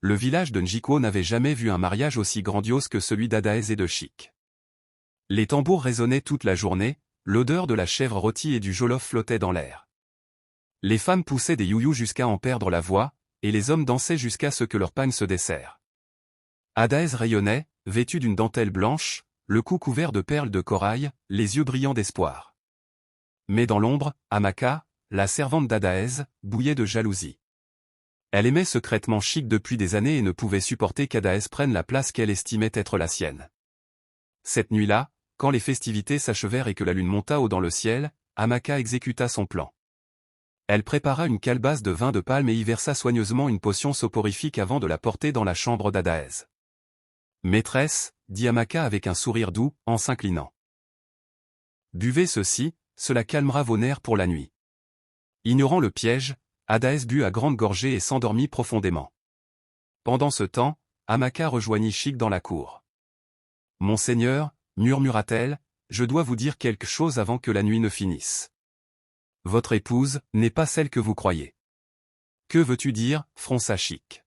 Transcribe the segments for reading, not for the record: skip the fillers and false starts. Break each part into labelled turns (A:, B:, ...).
A: le village de Njiko n'avait jamais vu un mariage aussi grandiose que celui d'Adaez et de Chic. Les tambours résonnaient toute la journée, l'odeur de la chèvre rôtie et du jollof flottait dans l'air. Les femmes poussaient des youyous jusqu'à en perdre la voix, et les hommes dansaient jusqu'à ce que leur pagne se desserre. Adaez rayonnait, vêtu d'une dentelle blanche, le cou couvert de perles de corail, les yeux brillants d'espoir. Mais dans l'ombre, Amaka, la servante d'Adaez, bouillait de jalousie. Elle aimait secrètement Chic depuis des années et ne pouvait supporter qu'Adaez prenne la place qu'elle estimait être la sienne. Cette nuit-là, quand les festivités s'achevèrent et que la lune monta haut dans le ciel, Amaka exécuta son plan. Elle prépara une calebasse de vin de palme et y versa soigneusement une potion soporifique avant de la porter dans la chambre d'Adaez. « Maîtresse, dit Amaka avec un sourire doux, en s'inclinant. Buvez ceci, cela calmera vos nerfs pour la nuit. Ignorant le piège, Adaez but à grandes gorgées et s'endormit profondément. Pendant ce temps, Amaka rejoignit Chic dans la cour. « Monseigneur, murmura-t-elle, je dois vous dire quelque chose avant que la nuit ne finisse. Votre épouse n'est pas celle que vous croyez. » « Que veux-tu dire, fronça Chic. »«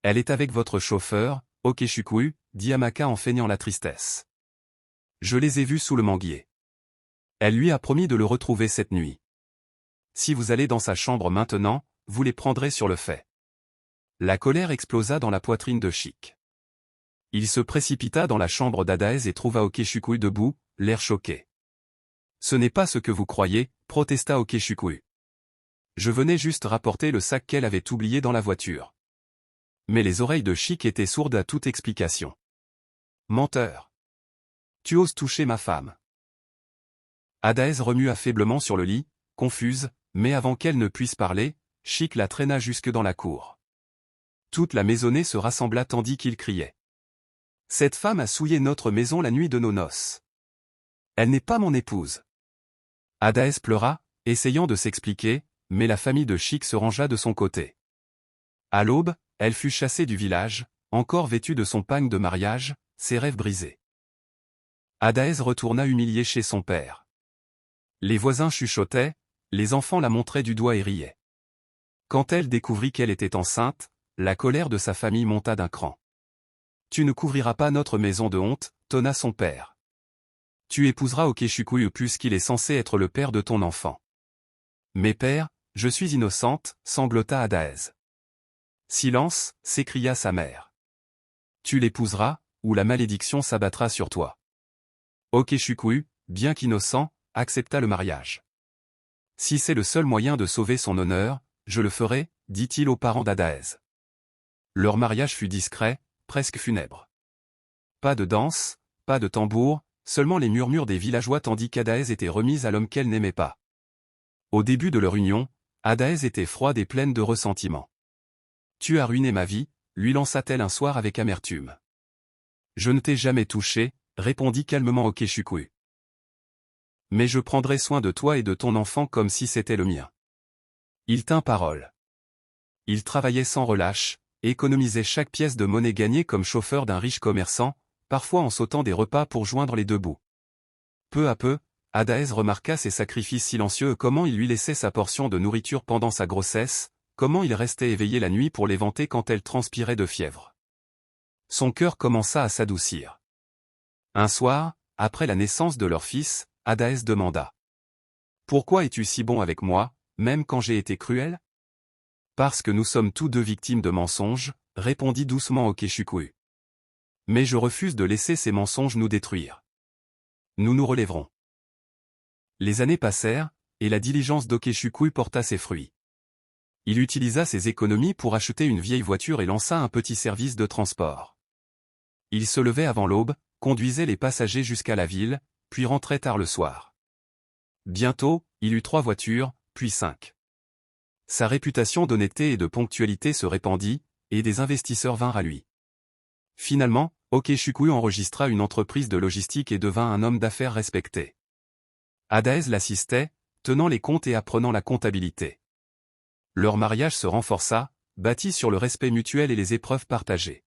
A: Elle est avec votre chauffeur, Okeshukwu, dit Amaka en feignant la tristesse. Je les ai vus sous le manguier. Elle lui a promis de le retrouver cette nuit. Si vous allez dans sa chambre maintenant, vous les prendrez sur le fait. » La colère explosa dans la poitrine de Chic. Il se précipita dans la chambre d'Adaez et trouva Okeshukwu debout, l'air choqué. « Ce n'est pas ce que vous croyez, protesta Okeshukwu. Je venais juste rapporter le sac qu'elle avait oublié dans la voiture. » Mais les oreilles de Chic étaient sourdes à toute explication. « Menteur. Tu oses toucher ma femme. » Adaez remua faiblement sur le lit, confuse, mais avant qu'elle ne puisse parler, Chic la traîna jusque dans la cour. Toute la maisonnée se rassembla tandis qu'il criait. « Cette femme a souillé notre maison la nuit de nos noces. Elle n'est pas mon épouse. » Adaez pleura, essayant de s'expliquer, mais la famille de Chic se rangea de son côté. À l'aube, elle fut chassée du village, encore vêtue de son pagne de mariage, ses rêves brisés. Adaez retourna humiliée chez son père. Les voisins chuchotaient, les enfants la montraient du doigt et riaient. Quand elle découvrit qu'elle était enceinte, la colère de sa famille monta d'un cran. « Tu ne couvriras pas notre maison de honte, » tonna son père. « Tu épouseras Okeshukwu puisqu'il est censé être le père de ton enfant. »« Mais père, je suis innocente, » sanglota Adaez. « Silence, » s'écria sa mère. « Tu l'épouseras, ou la malédiction s'abattra sur toi. » Okeshukwu, bien qu'innocent, accepta le mariage. « Si c'est le seul moyen de sauver son honneur, je le ferai, » dit-il aux parents d'Adaez. Leur mariage fut discret, presque funèbre. Pas de danse, pas de tambour, seulement les murmures des villageois tandis qu'Adaez était remise à l'homme qu'elle n'aimait pas. Au début de leur union, Adaez était froide et pleine de ressentiment. « Tu as ruiné ma vie, » lui lança-t-elle un soir avec amertume. « Je ne t'ai jamais touché, » répondit calmement Okeshukwu. « Mais je prendrai soin de toi et de ton enfant comme si c'était le mien. » Il tint parole. Il travaillait sans relâche, et économisait chaque pièce de monnaie gagnée comme chauffeur d'un riche commerçant, parfois en sautant des repas pour joindre les deux bouts. Peu à peu, Adaez remarqua ses sacrifices silencieux, comment il lui laissait sa portion de nourriture pendant sa grossesse, comment il restait éveillé la nuit pour l'éventer quand elle transpirait de fièvre. Son cœur commença à s'adoucir. Un soir, après la naissance de leur fils, Adaez demanda. « Pourquoi es-tu si bon avec moi, même quand j'ai été cruel ?»« Parce que nous sommes tous deux victimes de mensonges, » répondit doucement Okeshukwu. « Mais je refuse de laisser ces mensonges nous détruire. Nous nous relèverons. » Les années passèrent, et la diligence d'Okeshukwu porta ses fruits. Il utilisa ses économies pour acheter une vieille voiture et lança un petit service de transport. Il se levait avant l'aube, conduisait les passagers jusqu'à la ville, puis rentrait tard le soir. Bientôt, il eut 3 voitures, puis 5. Sa réputation d'honnêteté et de ponctualité se répandit, et des investisseurs vinrent à lui. Finalement, Okeshukwu enregistra une entreprise de logistique et devint un homme d'affaires respecté. Adaez l'assistait, tenant les comptes et apprenant la comptabilité. Leur mariage se renforça, bâti sur le respect mutuel et les épreuves partagées.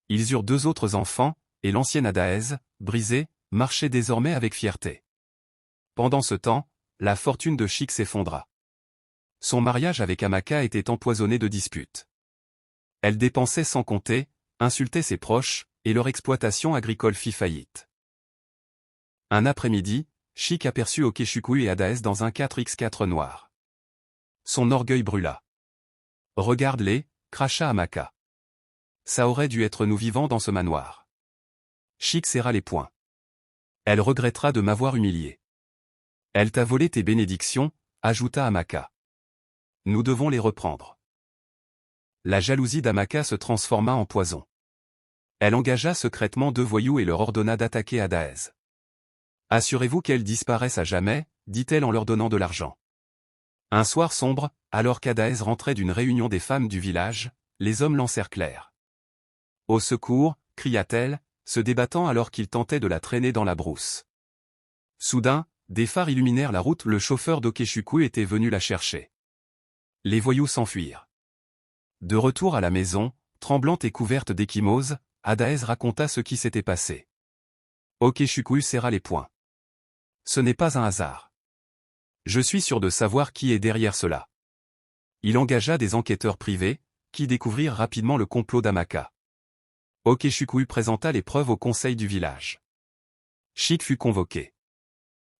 A: Ils eurent 2 autres enfants, et l'ancienne Adaez, brisée, marchait désormais avec fierté. Pendant ce temps, la fortune de Chic s'effondra. Son mariage avec Amaka était empoisonné de disputes. Elle dépensait sans compter, insultait ses proches, et leur exploitation agricole fit faillite. Un après-midi, Chic aperçut Okechukwu et Adaez dans un 4x4 noir. Son orgueil brûla. « Regarde-les » cracha Amaka. « Ça aurait dû être nous vivant dans ce manoir. » Chic serra les poings. « Elle regrettera de m'avoir humilié. »« Elle t'a volé tes bénédictions » ajouta Amaka. « Nous devons les reprendre. » La jalousie d'Amaka se transforma en poison. Elle engagea secrètement 2 voyous et leur ordonna d'attaquer Adaez. « Assurez-vous qu'elles disparaissent à jamais, » dit-elle en leur donnant de l'argent. Un soir sombre, alors qu'Adaez rentrait d'une réunion des femmes du village, les hommes l'encerclèrent. « Au secours » cria-t-elle, se débattant alors qu'ils tentaient de la traîner dans la brousse. Soudain, des phares illuminèrent la route, le chauffeur d'Okechukwu était venu la chercher. Les voyous s'enfuirent. De retour à la maison, tremblante et couverte d'ecchymoses, Adaez raconta ce qui s'était passé. Okechukwu serra les poings. « Ce n'est pas un hasard. Je suis sûr de savoir qui est derrière cela. » Il engagea des enquêteurs privés, qui découvrirent rapidement le complot d'Amaka. Okechukwu présenta les preuves au conseil du village. Chic fut convoqué.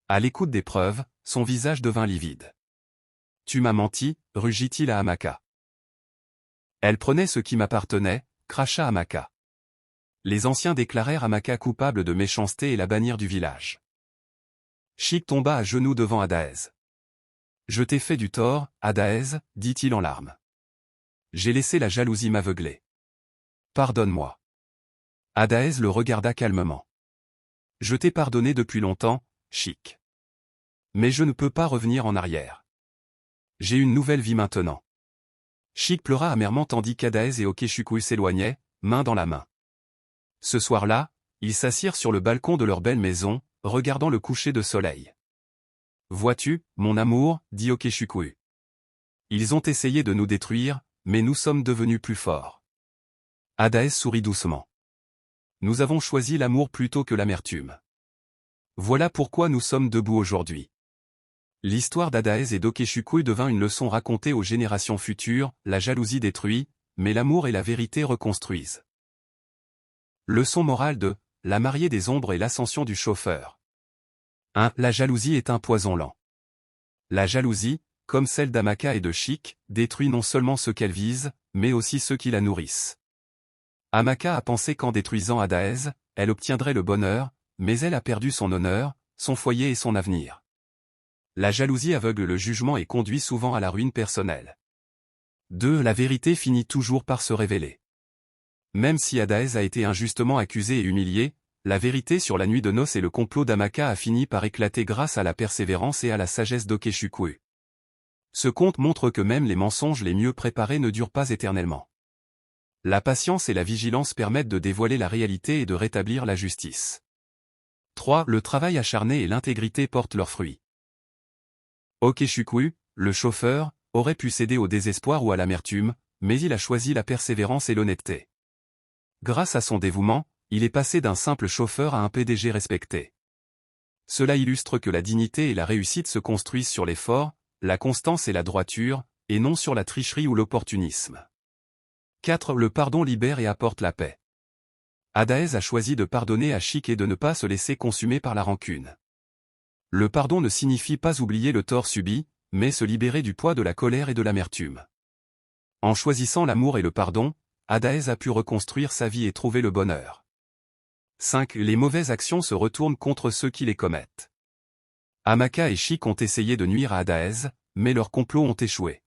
A: À l'écoute des preuves, son visage devint livide. « Tu m'as menti » rugit-il à Amaka. « Elle prenait ce qui m'appartenait » cracha Amaka. Les anciens déclarèrent Amaka coupable de méchanceté et la bannirent du village. Chic tomba à genoux devant Adaez. « Je t'ai fait du tort, Adaez, » dit-il en larmes. « J'ai laissé la jalousie m'aveugler. Pardonne-moi. » Adaez le regarda calmement. « Je t'ai pardonné depuis longtemps, Chic. Mais je ne peux pas revenir en arrière. J'ai une nouvelle vie maintenant. » Chic pleura amèrement tandis qu'Adaez et Okechukwu s'éloignaient, main dans la main. Ce soir-là, ils s'assirent sur le balcon de leur belle maison, regardant le coucher de soleil. « Vois-tu, mon amour, » dit Okechukwu. « Ils ont essayé de nous détruire, mais nous sommes devenus plus forts. » Adaez sourit doucement. « Nous avons choisi l'amour plutôt que l'amertume. Voilà pourquoi nous sommes debout aujourd'hui. » L'histoire d'Adaez et d'Okechukwu devint une leçon racontée aux générations futures, la jalousie détruit, mais l'amour et la vérité reconstruisent. Leçon morale de La mariée des ombres et l'ascension du chauffeur. 1. La jalousie est un poison lent. La jalousie, comme celle d'Amaka et de Chic, détruit non seulement ceux qu'elle vise, mais aussi ceux qui la nourrissent. Amaka a pensé qu'en détruisant Adaez, elle obtiendrait le bonheur, mais elle a perdu son honneur, son foyer et son avenir. La jalousie aveugle le jugement et conduit souvent à la ruine personnelle. 2. La vérité finit toujours par se révéler. Même si Adaez a été injustement accusé et humilié, la vérité sur la nuit de noces et le complot d'Amaka a fini par éclater grâce à la persévérance et à la sagesse d'Okechukwu. Ce conte montre que même les mensonges les mieux préparés ne durent pas éternellement. La patience et la vigilance permettent de dévoiler la réalité et de rétablir la justice. 3. Le travail acharné et l'intégrité portent leurs fruits. Okechukwu, le chauffeur, aurait pu céder au désespoir ou à l'amertume, mais il a choisi la persévérance et l'honnêteté. Grâce à son dévouement, il est passé d'un simple chauffeur à un PDG respecté. Cela illustre que la dignité et la réussite se construisent sur l'effort, la constance et la droiture, et non sur la tricherie ou l'opportunisme. 4. Le pardon libère et apporte la paix. Adaez a choisi de pardonner à Chic et de ne pas se laisser consumer par la rancune. Le pardon ne signifie pas oublier le tort subi, mais se libérer du poids de la colère et de l'amertume. En choisissant l'amour et le pardon, Adaez a pu reconstruire sa vie et trouver le bonheur. 5. Les mauvaises actions se retournent contre ceux qui les commettent. Amaka et Chic ont essayé de nuire à Adaez, mais leurs complots ont échoué.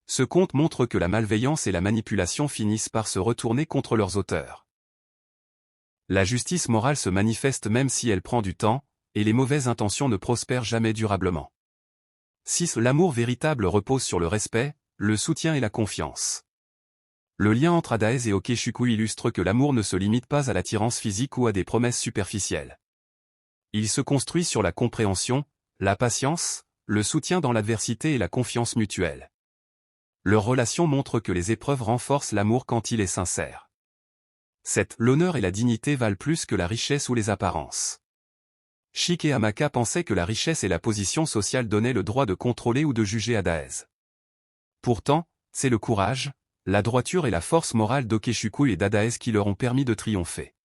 A: Ce conte montre que la malveillance et la manipulation finissent par se retourner contre leurs auteurs. La justice morale se manifeste même si elle prend du temps, et les mauvaises intentions ne prospèrent jamais durablement. 6. L'amour véritable repose sur le respect, le soutien et la confiance. Le lien entre Adaez et Okechukwu illustre que l'amour ne se limite pas à l'attirance physique ou à des promesses superficielles. Il se construit sur la compréhension, la patience, le soutien dans l'adversité et la confiance mutuelle. Leur relation montre que les épreuves renforcent l'amour quand il est sincère. 7. L'honneur et la dignité valent plus que la richesse ou les apparences. Chic et Amaka pensaient que la richesse et la position sociale donnaient le droit de contrôler ou de juger Adaez. Pourtant, c'est le courage, la droiture et la force morale d'Okechukwu et Dadaez qui leur ont permis de triompher.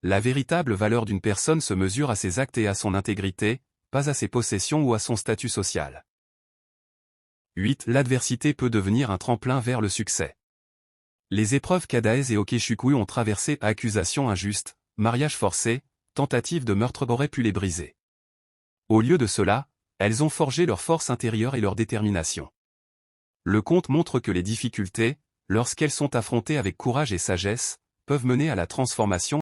A: La véritable valeur d'une personne se mesure à ses actes et à son intégrité, pas à ses possessions ou à son statut social. 8. L'adversité peut devenir un tremplin vers le succès. Les épreuves qu'Adaez et Okechukwu ont traversées, accusations injustes, mariages forcés, tentatives de meurtre auraient pu les briser. Au lieu de cela, elles ont forgé leur force intérieure et leur détermination. Le conte montre que les difficultés, lorsqu'elles sont affrontées avec courage et sagesse, peuvent mener à la transformation